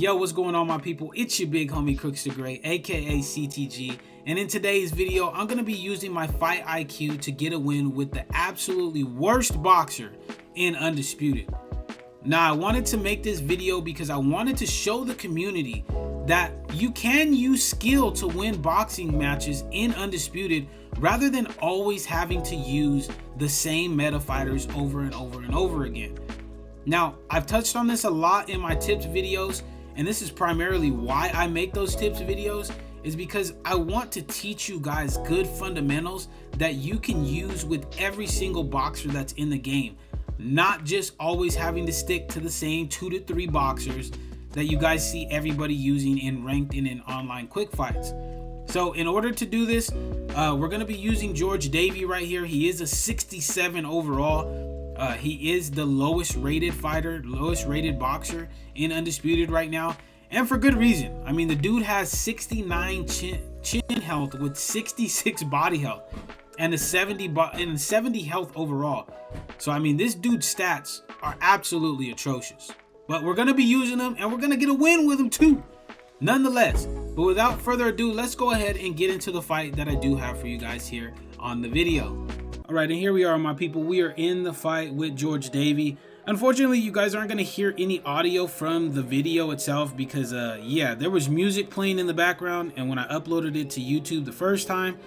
Yo, what's going on, my people? It's your big homie Crooks the Great, aka CTG, and in today's video I'm going to be using my fight IQ to get a win with the absolutely worst boxer in Undisputed. Now, I wanted to make this video because I wanted to show the community that you can use skill to win boxing matches in Undisputed rather than always having to use the same meta fighters over and over and over again. Now, I've touched on this a lot in my tips videos, and this is primarily why I make those tips videos, is because I want to teach you guys good fundamentals that you can use with every single boxer that's in the game, not just always having to stick to the same 2 to 3 boxers that you guys see everybody using in ranked and in online quick fights. So in order to do this, we're going to be using George Davey right here. He is a 67 overall. He is the lowest rated fighter, lowest rated boxer in Undisputed right now, and for good reason. I mean, the dude has 69 chin health with 66 body health and a 70 health overall. So I mean, this dude's stats are absolutely atrocious, but we're gonna be using them and we're gonna get a win with him too, nonetheless. But without further ado, let's go ahead and get into the fight that I do have for you guys here on the video. All right, and here we are, my people. We are in the fight with George Davey. Unfortunately, you guys aren't going to hear any audio from the video itself because, yeah, there was music playing in the background, and when I uploaded it to YouTube the first time,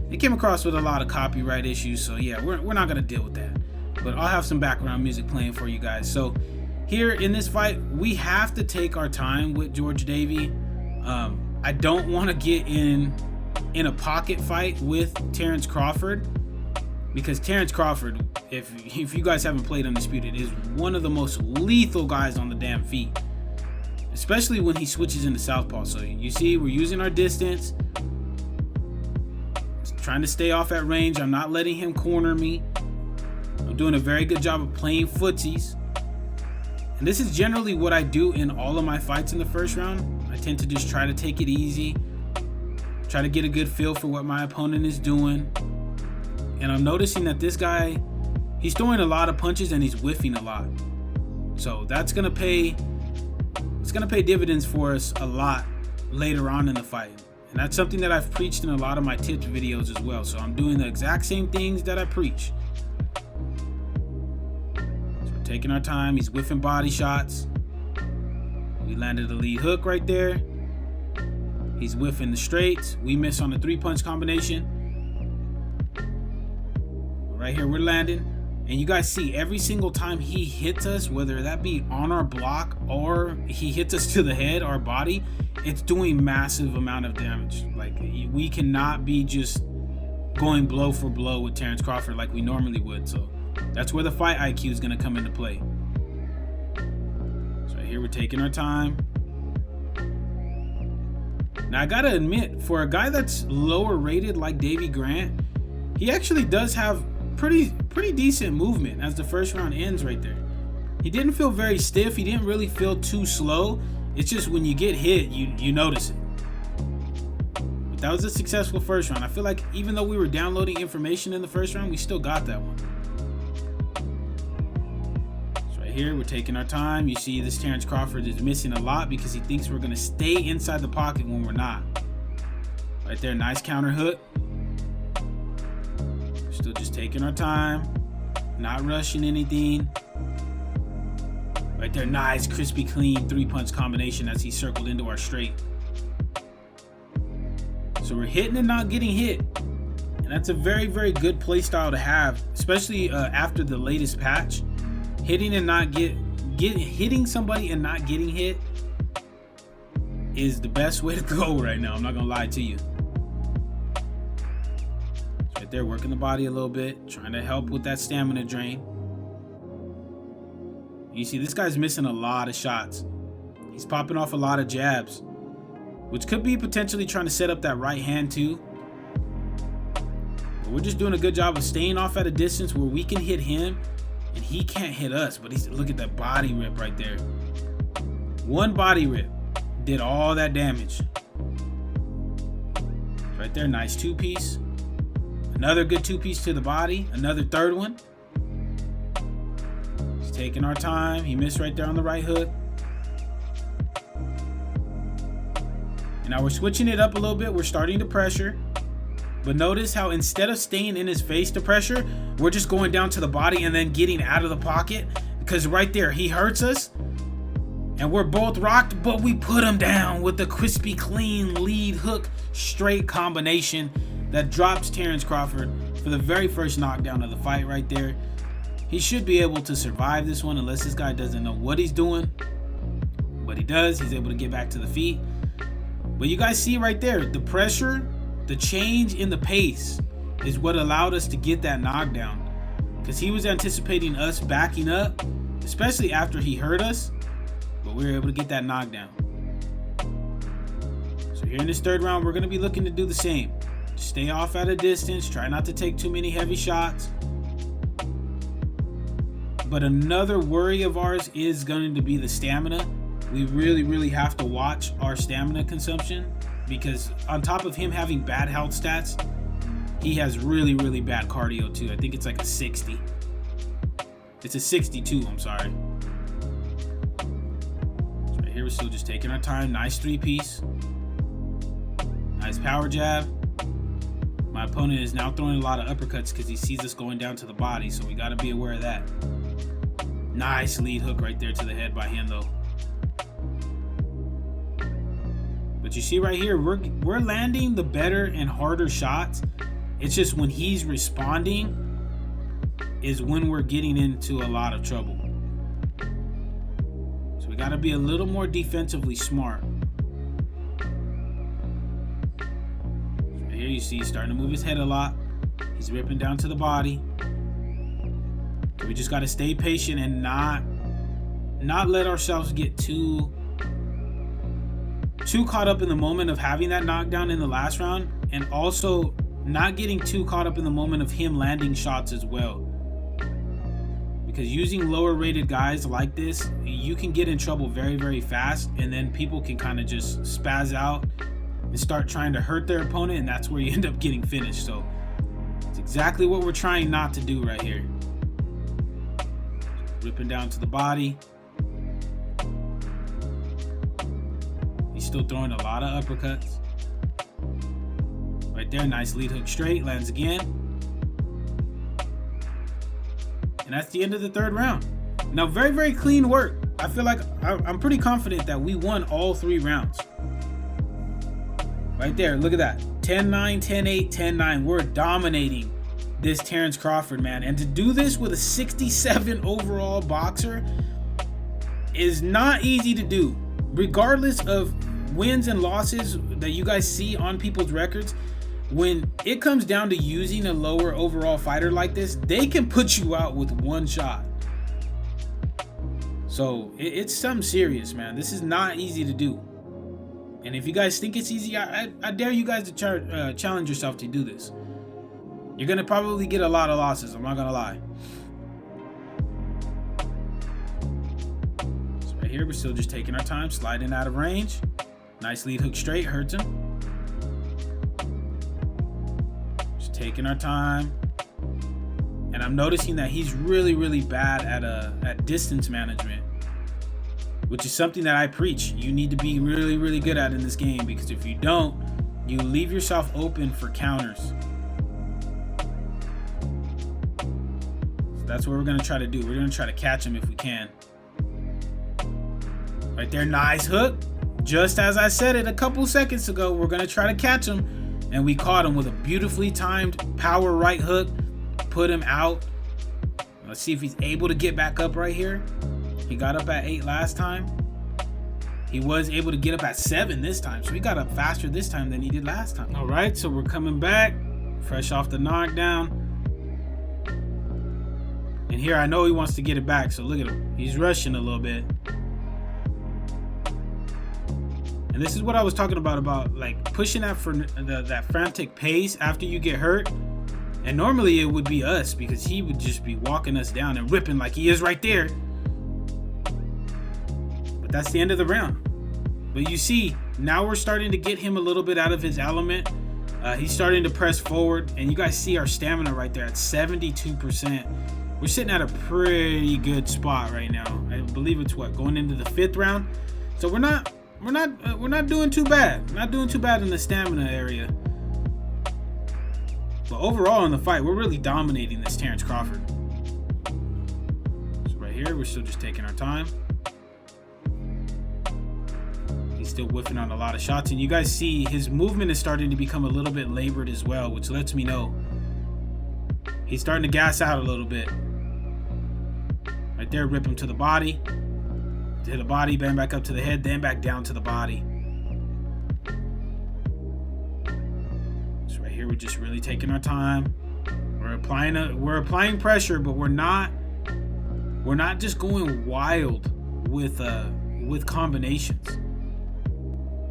it came across with a lot of copyright issues, so yeah, we're not going to deal with that. But I'll have some background music playing for you guys. So here in this fight, we have to take our time with George Davey. I don't want to get in a pocket fight with Terrence Crawford, because Terrence Crawford, if you guys haven't played Undisputed, is one of the most lethal guys on the damn feet, especially when he switches into southpaw. So you see, we're using our distance, trying to stay off at range. I'm not letting him corner me. I'm doing a very good job of playing footsies, and this is generally what I do in all of my fights in the first round. I tend to just try to take it easy, try to get a good feel for what my opponent is doing. And I'm noticing that this guy, he's throwing a lot of punches and he's whiffing a lot. So that's gonna pay, it's gonna pay dividends for us a lot later on in the fight. And that's something that I've preached in a lot of my tips videos as well. So I'm doing the exact same things that I preach. So we're taking our time. He's whiffing body shots. We landed a lead hook right there. He's whiffing the straights. We miss on the 3-punch combination. Right here, we're landing, and you guys see every single time he hits us, whether that be on our block or he hits us to the head, our body, it's doing massive amount of damage. Like, we cannot be just going blow for blow with Terrence Crawford like we normally would. So that's where the fight IQ is going to come into play. So right here, we're taking our time. Now, I gotta admit, for a guy that's lower rated like Davey Grant, he actually does have pretty decent movement as the first round ends right there. He didn't feel very stiff. He didn't really feel too slow. It's just when you get hit, you notice it. But that was a successful first round. I feel like even though we were downloading information in the first round, we still got that one. So right here, we're taking our time. You see this Terrence Crawford is missing a lot because he thinks we're gonna stay inside the pocket when we're not. Right there, nice counter hook. Still just taking our time, not rushing anything. Right there, nice, crispy, clean 3-punch combination as he circled into our straight. So we're hitting and not getting hit. And that's a very, very good play style to have, especially after the latest patch. Hitting and not hitting somebody and not getting hit is the best way to go right now. I'm not gonna lie to you. They're working the body a little bit, trying to help with that stamina drain. You see, this guy's missing a lot of shots. He's popping off a lot of jabs, which could be potentially trying to set up that right hand too. But we're just doing a good job of staying off at a distance where we can hit him and he can't hit us. But look at that body rip right there. One body rip did all that damage. Right there, nice 2-piece. Another good 2-piece to the body. Another third one. He's taking our time. He missed right there on the right hook. Now we're switching it up a little bit. We're starting to pressure. But notice how instead of staying in his face to pressure, we're just going down to the body and then getting out of the pocket. Because right there, he hurts us. And we're both rocked, but we put him down with the crispy, clean lead hook straight combination that drops Terrence Crawford for the very first knockdown of the fight right there. He should be able to survive this one unless this guy doesn't know what he's doing. But he does. He's able to get back to the feet. But you guys see right there, the pressure, the change in the pace is what allowed us to get that knockdown. Because he was anticipating us backing up, especially after he hurt us. But we were able to get that knockdown. So here in this third round, we're going to be looking to do the same. Stay off at a distance. Try not to take too many heavy shots. But another worry of ours is going to be the stamina. We really have to watch our stamina consumption. Because on top of him having bad health stats, he has really bad cardio too. I think it's like a 60. It's a 62, I'm sorry. Here we're still just taking our time. Nice 3-piece. Nice power jab. My opponent is now throwing a lot of uppercuts because he sees us going down to the body, so we got to be aware of that. Nice lead hook right there to the head by him though. But you see right here, we're landing the better and harder shots. It's just when he's responding is when we're getting into a lot of trouble. We got to be a little more defensively smart. So here you see he's starting to move his head a lot. He's ripping down to the body. So we just got to stay patient and not let ourselves get too caught up in the moment of having that knockdown in the last round, and also not getting too caught up in the moment of him landing shots as well. Because using lower rated guys like this, you can get in trouble very fast, and then people can kind of just spaz out and start trying to hurt their opponent, and that's where you end up getting finished. So it's exactly what we're trying not to do right here. Ripping down to the body. He's still throwing a lot of uppercuts. Right there, nice lead hook straight, lands again. And that's the end of the third round. Now, very clean work. I feel like I'm pretty confident that we won all 3 rounds. Right there, look at that. 10-9, 10-8, 10-9. We're dominating this Terrence Crawford, man. And to do this with a 67 overall boxer is not easy to do. Regardless of wins and losses that you guys see on people's records, when it comes down to using a lower overall fighter like this, they can put you out with one shot. So it's something serious, man. This is not easy to do. And if you guys think it's easy, I dare you guys to challenge yourself to do this. You're going to probably get a lot of losses, I'm not going to lie. So right here, we're still just taking our time, sliding out of range. Nice lead hook straight, hurts him. Taking our time, and I'm noticing that he's really bad at distance management, which is something that I preach. You need to be really good at in this game, because if you don't, you leave yourself open for counters. So that's what we're gonna try to do. We're gonna try to catch him if we can. Right there, nice hook. Just as I said it a couple seconds ago, we're gonna try to catch him. And we caught him with a beautifully timed power right hook. Put him out. Let's see if he's able to get back up right here. He got up at 8 last time. He was able to get up at 7 this time. So he got up faster this time than he did last time. All right, so we're coming back. Fresh off the knockdown. And here I know he wants to get it back. So look at him. He's rushing a little bit. And this is what I was talking about like pushing that for that frantic pace after you get hurt. And normally it would be us, because he would just be walking us down and ripping like he is right there. But that's the end of the round. But you see, now we're starting to get him a little bit out of his element. He's starting to press forward, and you guys see our stamina right there at 72%. We're sitting at a pretty good spot right now. I believe it's going into the 5th round. So we're not we're not doing too bad. Not doing too bad in the stamina area. But overall in the fight, we're really dominating this Terrence Crawford. So right here, we're still just taking our time. He's still whiffing on a lot of shots, and you guys see his movement is starting to become a little bit labored as well, which lets me know he's starting to gas out a little bit. Right there, rip him to the body. To the body, bang back up to the head, then back down to the body. So right here, we're just really taking our time. We're applying pressure, but we're not just going wild with combinations.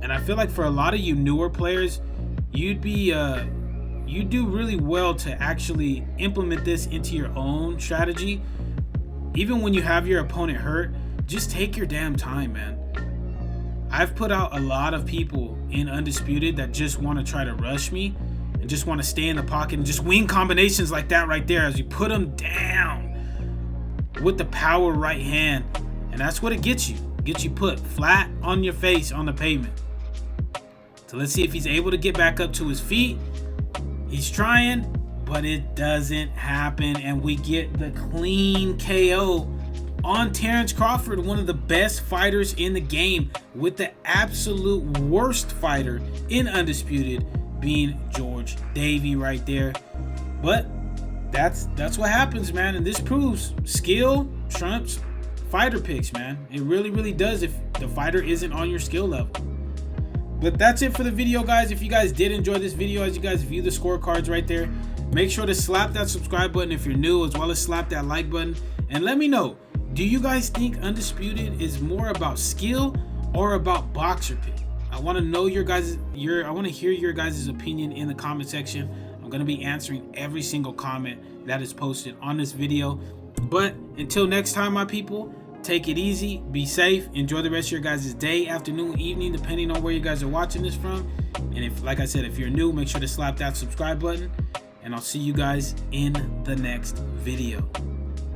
And I feel like for a lot of you newer players, you do really well to actually implement this into your own strategy. Even when you have your opponent hurt, just take your damn time, man. I've put out a lot of people in Undisputed that just want to try to rush me and just want to stay in the pocket and just wing combinations like that right there as you put them down with the power right hand. And that's what it gets you. It gets you put flat on your face on the pavement. So let's see if he's able to get back up to his feet. He's trying, but it doesn't happen. And we get the clean KO on Terrence Crawford, one of the best fighters in the game, with the absolute worst fighter in Undisputed being George Davey right there. But that's what happens, man. And this proves skill trumps fighter picks, man. It really, really does if the fighter isn't on your skill level. But that's it for the video, guys. If you guys did enjoy this video, as you guys view the scorecards right there, make sure to slap that subscribe button if you're new, as well as slap that like button. And let me know, do you guys think Undisputed is more about skill or about boxer pick? I want to know I want to hear your guys' opinion in the comment section. I'm going to be answering every single comment that is posted on this video. But until next time, my people, take it easy, be safe, enjoy the rest of your guys' day, afternoon, evening, depending on where you guys are watching this from. And if, like I said, if you're new, make sure to slap that subscribe button, and I'll see you guys in the next video.